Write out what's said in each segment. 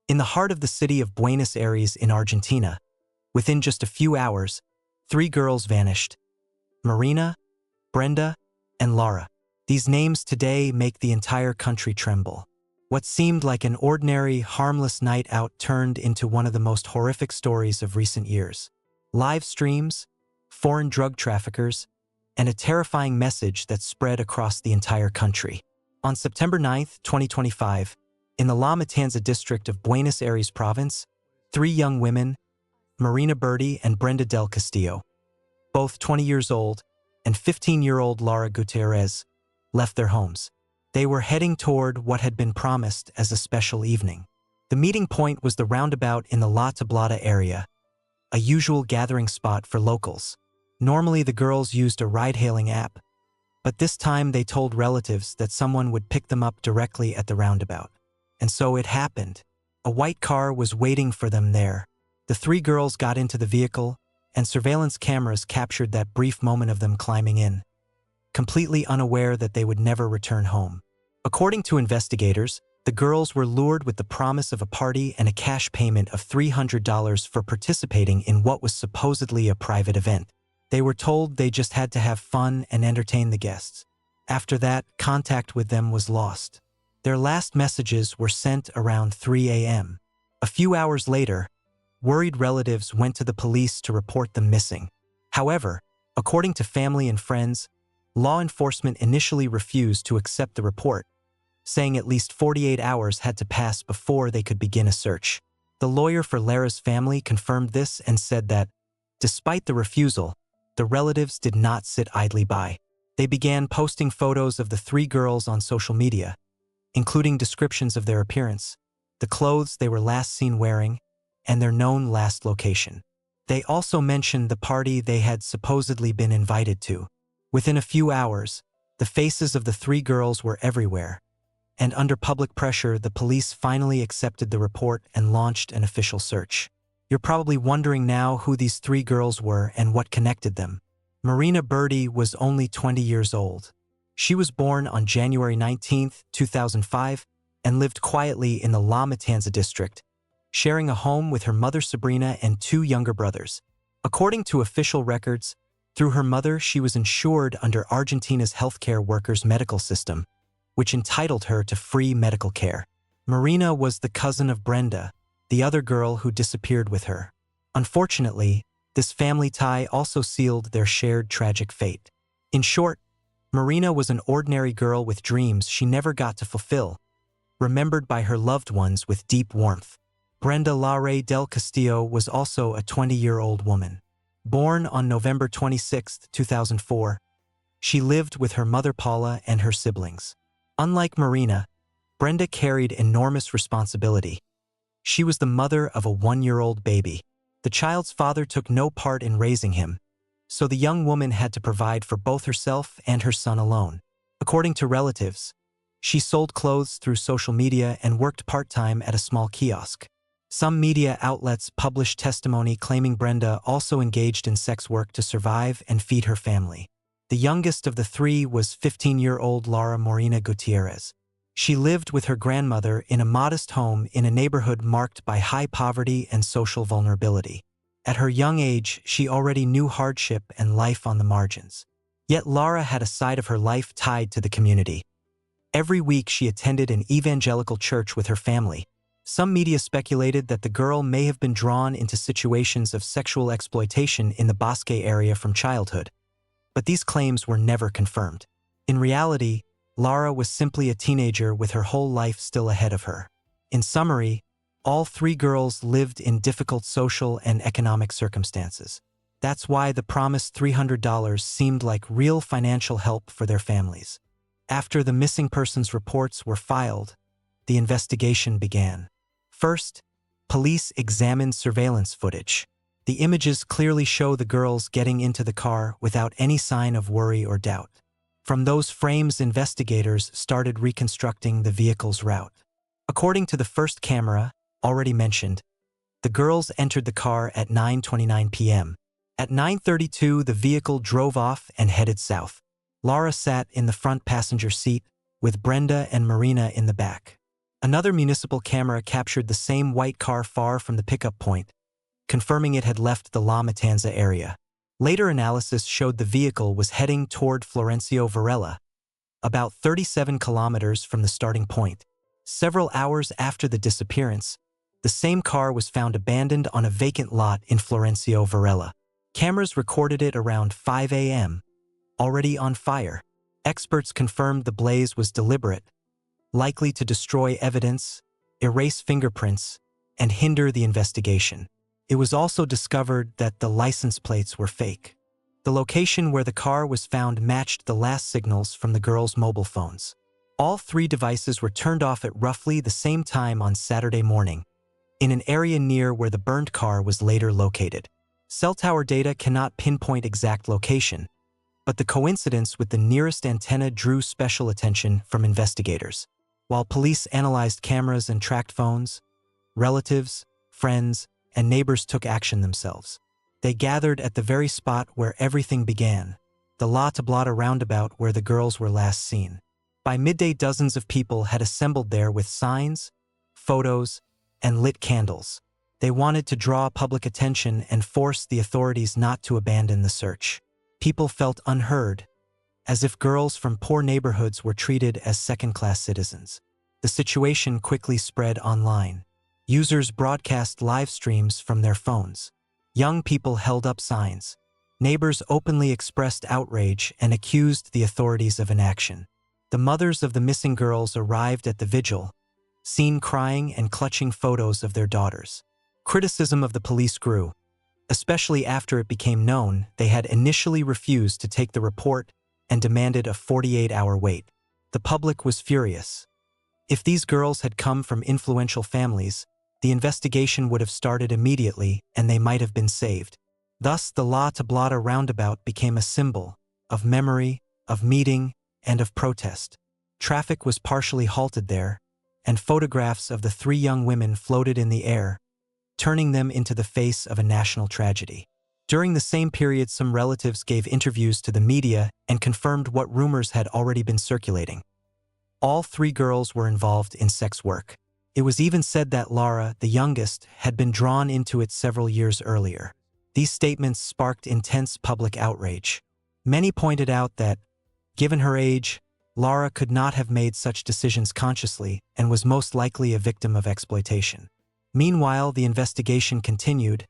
In the heart of the city of Buenos Aires in Argentina, within just a few hours, 3 girls vanished: Marina, Brenda, and Lara. These names today make the entire country tremble. What seemed like an ordinary, harmless night out turned into one of the most horrific stories of recent years. Live streams, foreign drug traffickers, and a terrifying message that spread across the entire country. On September 9, 2025, in the La Matanza district of Buenos Aires province, 3 young women, Marina Berti and Brenda del Castillo, both 20 years old, and 15-year-old Lara Gutierrez, left their homes. They were heading toward what had been promised as a special evening. The meeting point was the roundabout in the La Tablada area, a usual gathering spot for locals. Normally the girls used a ride-hailing app, but this time they told relatives that someone would pick them up directly at the roundabout. And so it happened. A white car was waiting for them there. The 3 girls got into the vehicle, and surveillance cameras captured that brief moment of them climbing in, completely unaware that they would never return home. According to investigators, the girls were lured with the promise of a party and a cash payment of $300 for participating in what was supposedly a private event. They were told they just had to have fun and entertain the guests. After that, contact with them was lost. Their last messages were sent around 3 a.m. A few hours later, worried relatives went to the police to report them missing. However, according to family and friends, law enforcement initially refused to accept the report, saying at least 48 hours had to pass before they could begin a search. The lawyer for Lara's family confirmed this and said that, despite the refusal, the relatives did not sit idly by. They began posting photos of the 3 girls on social media, including descriptions of their appearance, the clothes they were last seen wearing, and their known last location. They also mentioned the party they had supposedly been invited to. Within a few hours, the faces of the 3 girls were everywhere, and under public pressure, the police finally accepted the report and launched an official search. You're probably wondering now who these 3 girls were and what connected them. Marina Berti was only 20 years old. She was born on January 19, 2005, and lived quietly in the La Matanza district, sharing a home with her mother Sabrina and 2 younger brothers. According to official records, through her mother she was insured under Argentina's healthcare workers' medical system, which entitled her to free medical care. Marina was the cousin of Brenda, the other girl who disappeared with her. Unfortunately, this family tie also sealed their shared tragic fate. In short, Marina was an ordinary girl with dreams she never got to fulfill, remembered by her loved ones with deep warmth. Brenda Lara del Castillo was also a 20-year-old woman. Born on November 26, 2004, she lived with her mother Paula and her siblings. Unlike Marina, Brenda carried enormous responsibility. She was the mother of a 1-year-old baby. The child's father took no part in raising him, so the young woman had to provide for both herself and her son alone. According to relatives, she sold clothes through social media and worked part-time at a small kiosk. Some media outlets published testimony claiming Brenda also engaged in sex work to survive and feed her family. The youngest of the 3 was 15-year-old Lara Morena Gutierrez. She lived with her grandmother in a modest home in a neighborhood marked by high poverty and social vulnerability. At her young age, she already knew hardship and life on the margins. Yet Lara had a side of her life tied to the community. Every week she attended an evangelical church with her family. Some media speculated that the girl may have been drawn into situations of sexual exploitation in the Bosque area from childhood, but these claims were never confirmed. In reality, Lara was simply a teenager with her whole life still ahead of her. In summary, all 3 girls lived in difficult social and economic circumstances. That's why the promised $300 seemed like real financial help for their families. After the missing persons reports were filed, the investigation began. First, police examined surveillance footage. The images clearly show the girls getting into the car without any sign of worry or doubt. From those frames, investigators started reconstructing the vehicle's route. According to the first camera, already mentioned, the girls entered the car at 9:29 p.m. At 9:32, the vehicle drove off and headed south. Lara sat in the front passenger seat, with Brenda and Marina in the back. Another municipal camera captured the same white car far from the pickup point, confirming it had left the La Matanza area. Later analysis showed the vehicle was heading toward Florencio Varela, about 37 kilometers from the starting point. Several hours after the disappearance, the same car was found abandoned on a vacant lot in Florencio Varela. Cameras recorded it around 5 a.m., already on fire. Experts confirmed the blaze was deliberate, likely to destroy evidence, erase fingerprints, and hinder the investigation. It was also discovered that the license plates were fake. The location where the car was found matched the last signals from the girls' mobile phones. All three devices were turned off at roughly the same time on Saturday morning, in an area near where the burned car was later located. Cell tower data cannot pinpoint exact location, but the coincidence with the nearest antenna drew special attention from investigators. While police analyzed cameras and tracked phones, relatives, friends, and neighbors took action themselves. They gathered at the very spot where everything began, the La Tablada roundabout where the girls were last seen. By midday, dozens of people had assembled there with signs, photos, and lit candles. They wanted to draw public attention and force the authorities not to abandon the search. People felt unheard, as if girls from poor neighborhoods were treated as second-class citizens. The situation quickly spread online. Users broadcast live streams from their phones. Young people held up signs. Neighbors openly expressed outrage and accused the authorities of inaction. The mothers of the missing girls arrived at the vigil, seen crying and clutching photos of their daughters. Criticism of the police grew, especially after it became known they had initially refused to take the report and demanded a 48-hour wait. The public was furious. If these girls had come from influential families, the investigation would have started immediately and they might have been saved. Thus, the La Tablada roundabout became a symbol of memory, of meeting, and of protest. Traffic was partially halted there, and photographs of the three young women floated in the air, turning them into the face of a national tragedy. During the same period, some relatives gave interviews to the media and confirmed what rumors had already been circulating. All three girls were involved in sex work. It was even said that Lara, the youngest, had been drawn into it several years earlier. These statements sparked intense public outrage. Many pointed out that, given her age, Lara could not have made such decisions consciously and was most likely a victim of exploitation. Meanwhile, the investigation continued,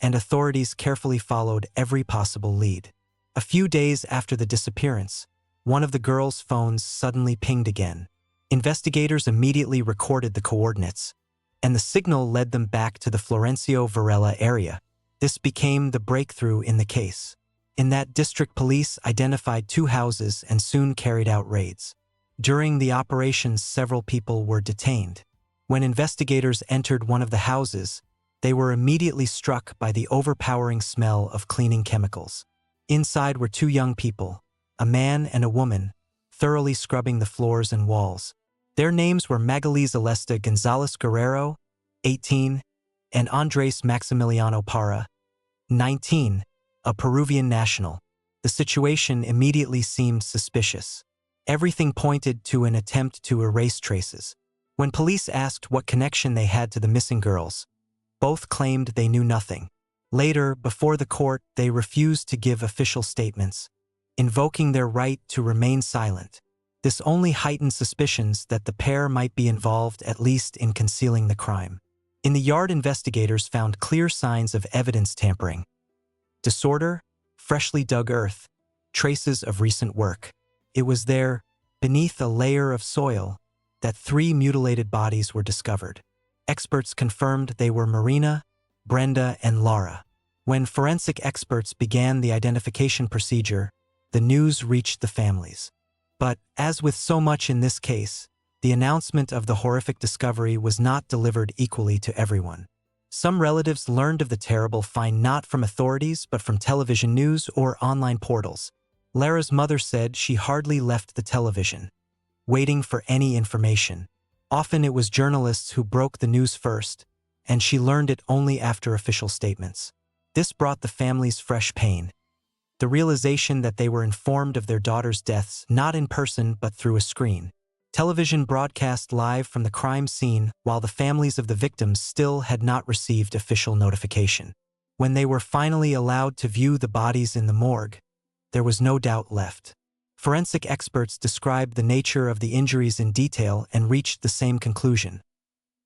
and authorities carefully followed every possible lead. A few days after the disappearance, one of the girls' phones suddenly pinged again. Investigators immediately recorded the coordinates, and the signal led them back to the Florencio Varela area. This became the breakthrough in the case. In that district, police identified two houses and soon carried out raids. During the operations, several people were detained. When investigators entered one of the houses, they were immediately struck by the overpowering smell of cleaning chemicals. Inside were two young people, a man and a woman, thoroughly scrubbing the floors and walls. Their names were Magali Celesta Gonzalez Guerrero, 18, and Andres Maximiliano Parra, 19, a Peruvian national. The situation immediately seemed suspicious. Everything pointed to an attempt to erase traces. When police asked what connection they had to the missing girls, both claimed they knew nothing. Later, before the court, they refused to give official statements, invoking their right to remain silent. This only heightened suspicions that the pair might be involved, at least in concealing the crime. In the yard, investigators found clear signs of evidence tampering. Disorder, freshly dug earth, traces of recent work. It was there, beneath a layer of soil, that three mutilated bodies were discovered. Experts confirmed they were Marina, Brenda, and Lara. When forensic experts began the identification procedure, the news reached the families. But, as with so much in this case, the announcement of the horrific discovery was not delivered equally to everyone. Some relatives learned of the terrible find not from authorities but from television news or online portals. Lara's mother said she hardly left the television, waiting for any information. Often it was journalists who broke the news first, and she learned it only after official statements. This brought the families fresh pain. The realization that they were informed of their daughters' deaths not in person but through a screen. Television broadcast live from the crime scene while the families of the victims still had not received official notification. When they were finally allowed to view the bodies in the morgue, there was no doubt left. Forensic experts described the nature of the injuries in detail and reached the same conclusion.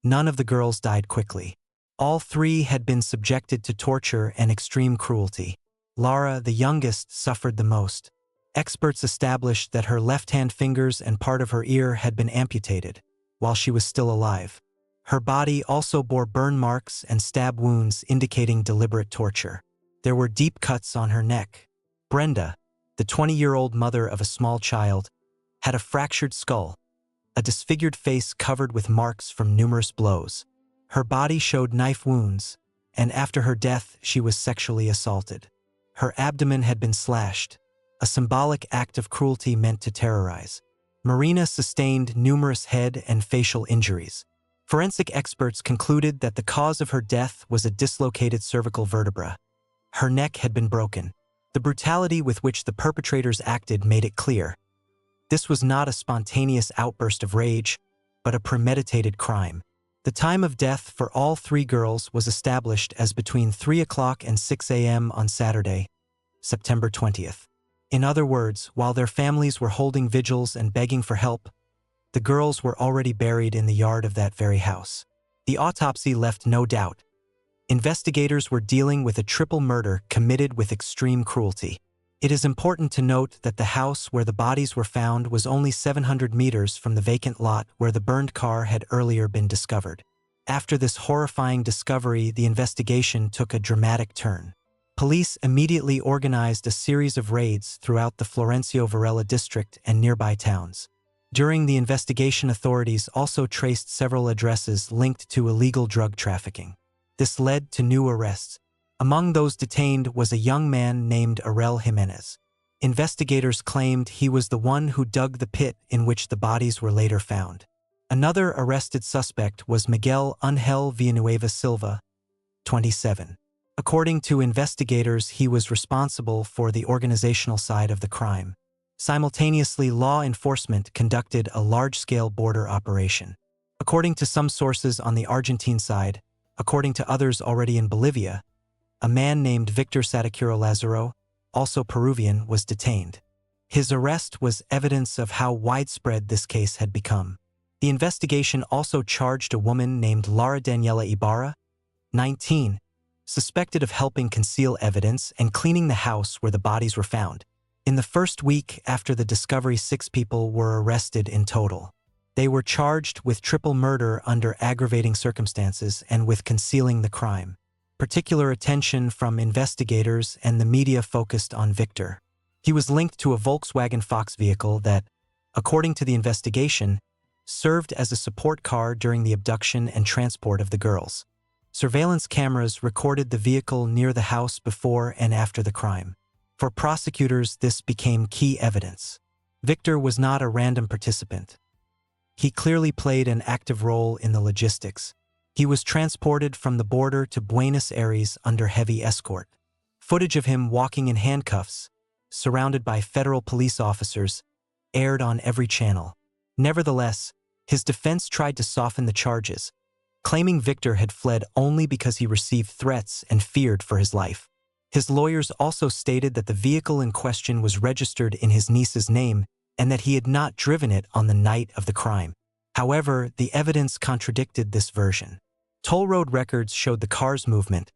None of the girls died quickly. All three had been subjected to torture and extreme cruelty. Lara, the youngest, suffered the most. Experts established that her left-hand fingers and part of her ear had been amputated while she was still alive. Her body also bore burn marks and stab wounds indicating deliberate torture. There were deep cuts on her neck. Brenda, the 20-year-old mother of a small child, had a fractured skull, a disfigured face covered with marks from numerous blows. Her body showed knife wounds, and after her death she was sexually assaulted. Her abdomen had been slashed, a symbolic act of cruelty meant to terrorize. Marina sustained numerous head and facial injuries. Forensic experts concluded that the cause of her death was a dislocated cervical vertebra. Her neck had been broken. The brutality with which the perpetrators acted made it clear. This was not a spontaneous outburst of rage, but a premeditated crime. The time of death for all three girls was established as between 3 o'clock and 6 a.m. on Saturday, September 20th. In other words, while their families were holding vigils and begging for help, the girls were already buried in the yard of that very house. The autopsy left no doubt. Investigators were dealing with a triple murder committed with extreme cruelty. It is important to note that the house where the bodies were found was only 700 meters from the vacant lot where the burned car had earlier been discovered. After this horrifying discovery, the investigation took a dramatic turn. Police immediately organized a series of raids throughout the Florencio Varela district and nearby towns. During the investigation, authorities also traced several addresses linked to illegal drug trafficking. This led to new arrests. Among those detained was a young man named Arel Jimenez. Investigators claimed he was the one who dug the pit in which the bodies were later found. Another arrested suspect was Miguel Ángel Villanueva Silva, 27. According to investigators, he was responsible for the organizational side of the crime. Simultaneously, law enforcement conducted a large-scale border operation. According to some sources on the Argentine side, according to others already in Bolivia, a man named Victor Sadicuro Lazaro, also Peruvian, was detained. His arrest was evidence of how widespread this case had become. The investigation also charged a woman named Lara Daniela Ibarra, 19, suspected of helping conceal evidence and cleaning the house where the bodies were found. In the first week after the discovery, 6 people were arrested in total. They were charged with triple murder under aggravating circumstances and with concealing the crime. Particular attention from investigators and the media focused on Victor. He was linked to a Volkswagen Fox vehicle that, according to the investigation, served as a support car during the abduction and transport of the girls. Surveillance cameras recorded the vehicle near the house before and after the crime. For prosecutors, this became key evidence. Victor was not a random participant. He clearly played an active role in the logistics. He was transported from the border to Buenos Aires under heavy escort. Footage of him walking in handcuffs, surrounded by federal police officers, aired on every channel. Nevertheless, his defense tried to soften the charges, claiming Victor had fled only because he received threats and feared for his life. His lawyers also stated that the vehicle in question was registered in his niece's name and that he had not driven it on the night of the crime. However, the evidence contradicted this version. Toll road records showed the car's movement,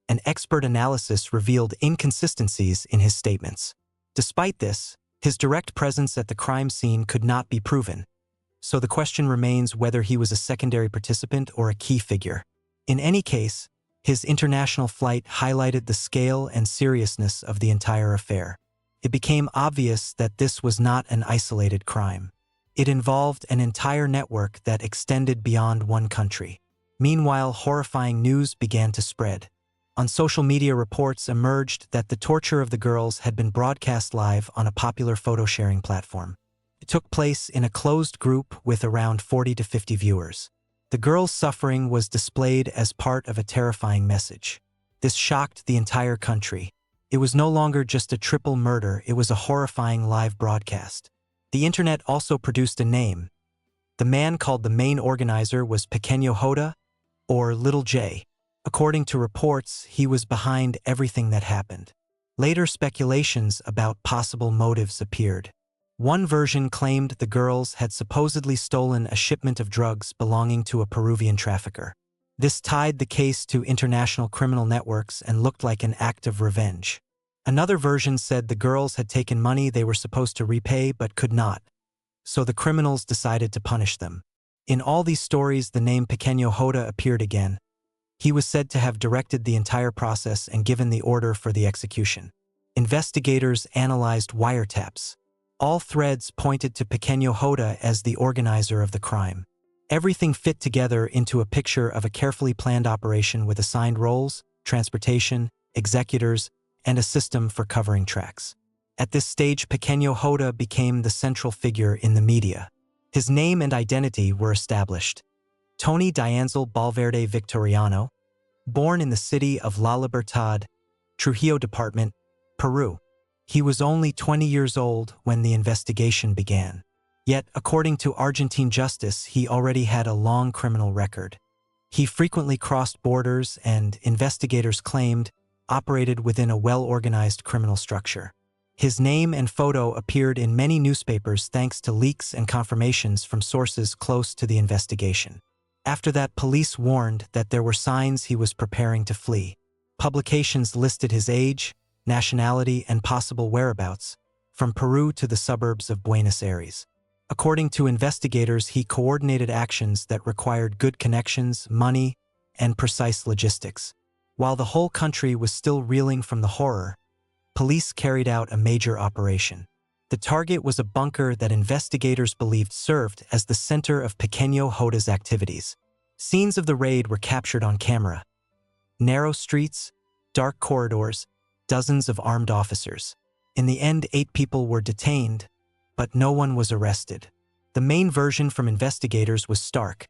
and expert analysis revealed inconsistencies in his statements. Despite this, his direct presence at the crime scene could not be proven, so the question remains whether he was a secondary participant or a key figure. In any case, his international flight highlighted the scale and seriousness of the entire affair. It became obvious that this was not an isolated crime. It involved an entire network that extended beyond one country. Meanwhile, horrifying news began to spread. On social media, reports emerged that the torture of the girls had been broadcast live on a popular photo-sharing platform. It took place in a closed group with around 40 to 50 viewers. The girls' suffering was displayed as part of a terrifying message. This shocked the entire country. It was no longer just a triple murder, it was a horrifying live broadcast. The internet also produced a name, The man called the main organizer was Pequeño Jota, or Little J. According to reports, he was behind everything that happened. Later speculations about possible motives appeared. One version claimed the girls had supposedly stolen a shipment of drugs belonging to a Peruvian trafficker. This tied the case to international criminal networks and looked like an act of revenge. Another version said the girls had taken money they were supposed to repay but could not, so the criminals decided to punish them. In all these stories, the name Pequeño Jota appeared again. He was said to have directed the entire process and given the order for the execution. Investigators analyzed wiretaps. All threads pointed to Pequeño Jota as the organizer of the crime. Everything fit together into a picture of a carefully planned operation with assigned roles, transportation, executors, and a system for covering tracks. At this stage, Pequeño Jota became the central figure in the media. His name and identity were established. Tony Dianzel Valverde Victoriano, born in the city of La Libertad, Trujillo Department, Peru. He was only 20 years old when the investigation began. Yet, according to Argentine justice, he already had a long criminal record. He frequently crossed borders and, investigators claimed, operated within a well-organized criminal structure. His name and photo appeared in many newspapers thanks to leaks and confirmations from sources close to the investigation. After that, police warned that there were signs he was preparing to flee. Publications listed his age, nationality, and possible whereabouts, from Peru to the suburbs of Buenos Aires. According to investigators, he coordinated actions that required good connections, money, and precise logistics. While the whole country was still reeling from the horror, police carried out a major operation. The target was a bunker that investigators believed served as the center of Pequeño Jota's activities. Scenes of the raid were captured on camera. Narrow streets, dark corridors, dozens of armed officers. In the end, 8 people were detained, but no one was arrested. The main version from investigators was stark.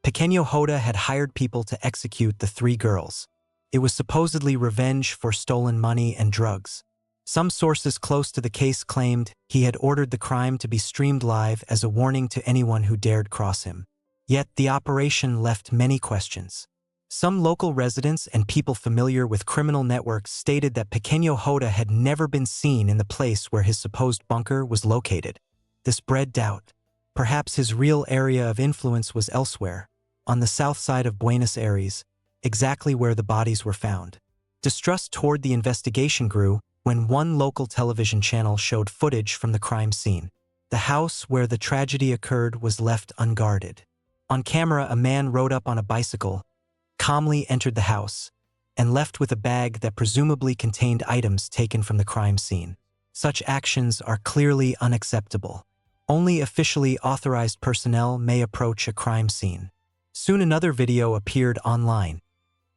Pequeño Jota had hired people to execute the 3 girls. It was supposedly revenge for stolen money and drugs. Some sources close to the case claimed he had ordered the crime to be streamed live as a warning to anyone who dared cross him. Yet the operation left many questions. Some local residents and people familiar with criminal networks stated that Pequeño Jota had never been seen in the place where his supposed bunker was located. This bred doubt. Perhaps his real area of influence was elsewhere, on the south side of Buenos Aires, exactly where the bodies were found. Distrust toward the investigation grew when one local television channel showed footage from the crime scene. The house where the tragedy occurred was left unguarded. On camera, a man rode up on a bicycle, calmly entered the house, and left with a bag that presumably contained items taken from the crime scene. Such actions are clearly unacceptable. Only officially authorized personnel may approach a crime scene. Soon another video appeared online,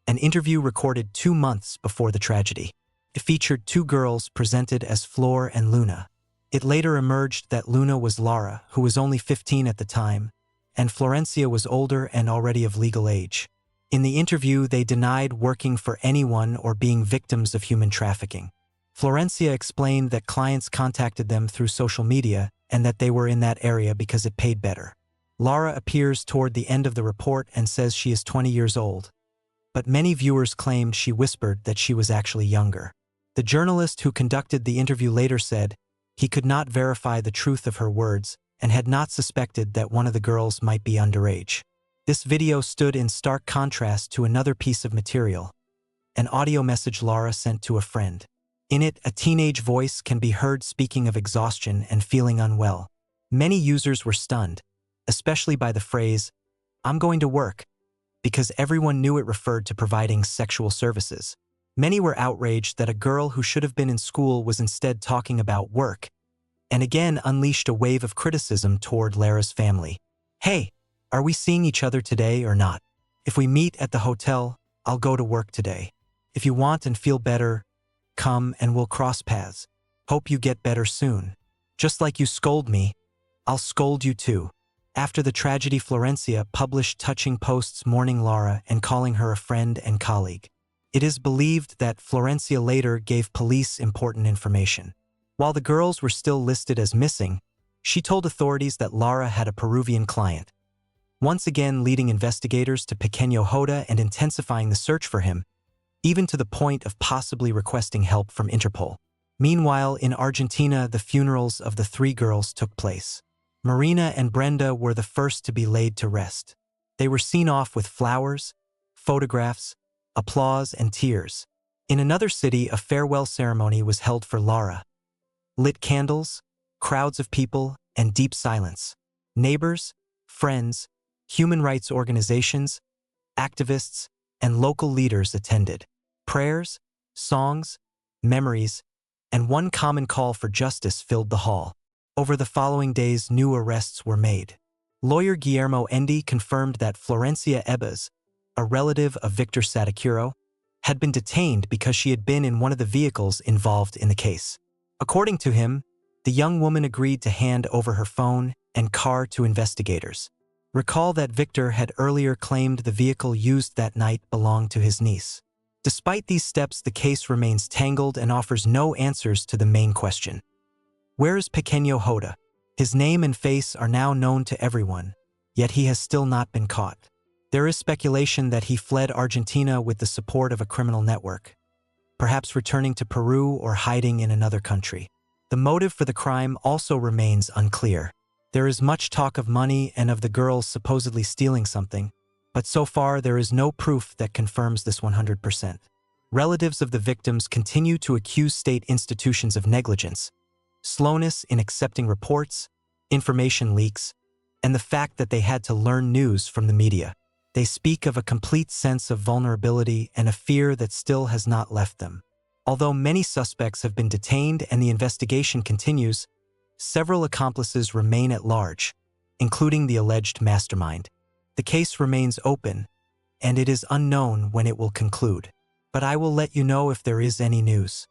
an interview recorded 2 months before the tragedy. It featured 2 girls presented as Flor and Luna. It later emerged that Luna was Lara, who was only 15 at the time, and Florencia was older and already of legal age. In the interview, they denied working for anyone or being victims of human trafficking. Florencia explained that clients contacted them through social media and that they were in that area because it paid better. Lara appears toward the end of the report and says she is 20 years old, but many viewers claimed she whispered that she was actually younger. The journalist who conducted the interview later said he could not verify the truth of her words and had not suspected that one of the girls might be underage. This video stood in stark contrast to another piece of material, an audio message Lara sent to a friend. In it, a teenage voice can be heard speaking of exhaustion and feeling unwell. Many users were stunned, especially by the phrase, "I'm going to work," because everyone knew it referred to providing sexual services. Many were outraged that a girl who should have been in school was instead talking about work, and again unleashed a wave of criticism toward Lara's family. "Hey, are we seeing each other today or not? If we meet at the hotel, I'll go to work today. If you want and feel better, come and we'll cross paths. Hope you get better soon. Just like you scold me, I'll scold you too." After the tragedy, Florencia published touching posts mourning Lara and calling her a friend and colleague. It is believed that Florencia later gave police important information. While the girls were still listed as missing, She told authorities that Lara had a Peruvian client, once again leading investigators to Pequeño Jota and intensifying the search for him, even to the point of possibly requesting help from Interpol. Meanwhile, in Argentina, the funerals of the three girls took place. Marina and Brenda were the first to be laid to rest. They were seen off with flowers, photographs, applause, and tears. In another city, a farewell ceremony was held for Lara. Lit candles, crowds of people, and deep silence. Neighbors, friends, human rights organizations, activists, and local leaders attended. Prayers, songs, memories, and one common call for justice filled the hall. Over the following days, new arrests were made. Lawyer Guillermo Endi confirmed that Florencia Ebas, a relative of Victor Sadicuro, had been detained because she had been in one of the vehicles involved in the case. According to him, the young woman agreed to hand over her phone and car to investigators. Recall that Victor had earlier claimed the vehicle used that night belonged to his niece. Despite these steps, the case remains tangled and offers no answers to the main question. Where is Pequeño Jota? His name and face are now known to everyone, yet he has still not been caught. There is speculation that he fled Argentina with the support of a criminal network, perhaps returning to Peru or hiding in another country. The motive for the crime also remains unclear. There is much talk of money and of the girls supposedly stealing something, but so far there is no proof that confirms this 100%. Relatives of the victims continue to accuse state institutions of negligence, slowness in accepting reports, information leaks, and the fact that they had to learn news from the media. They speak of a complete sense of vulnerability and a fear that still has not left them. Although many suspects have been detained and the investigation continues, several accomplices remain at large, including the alleged mastermind. The case remains open, and it is unknown when it will conclude. But I will let you know if there is any news.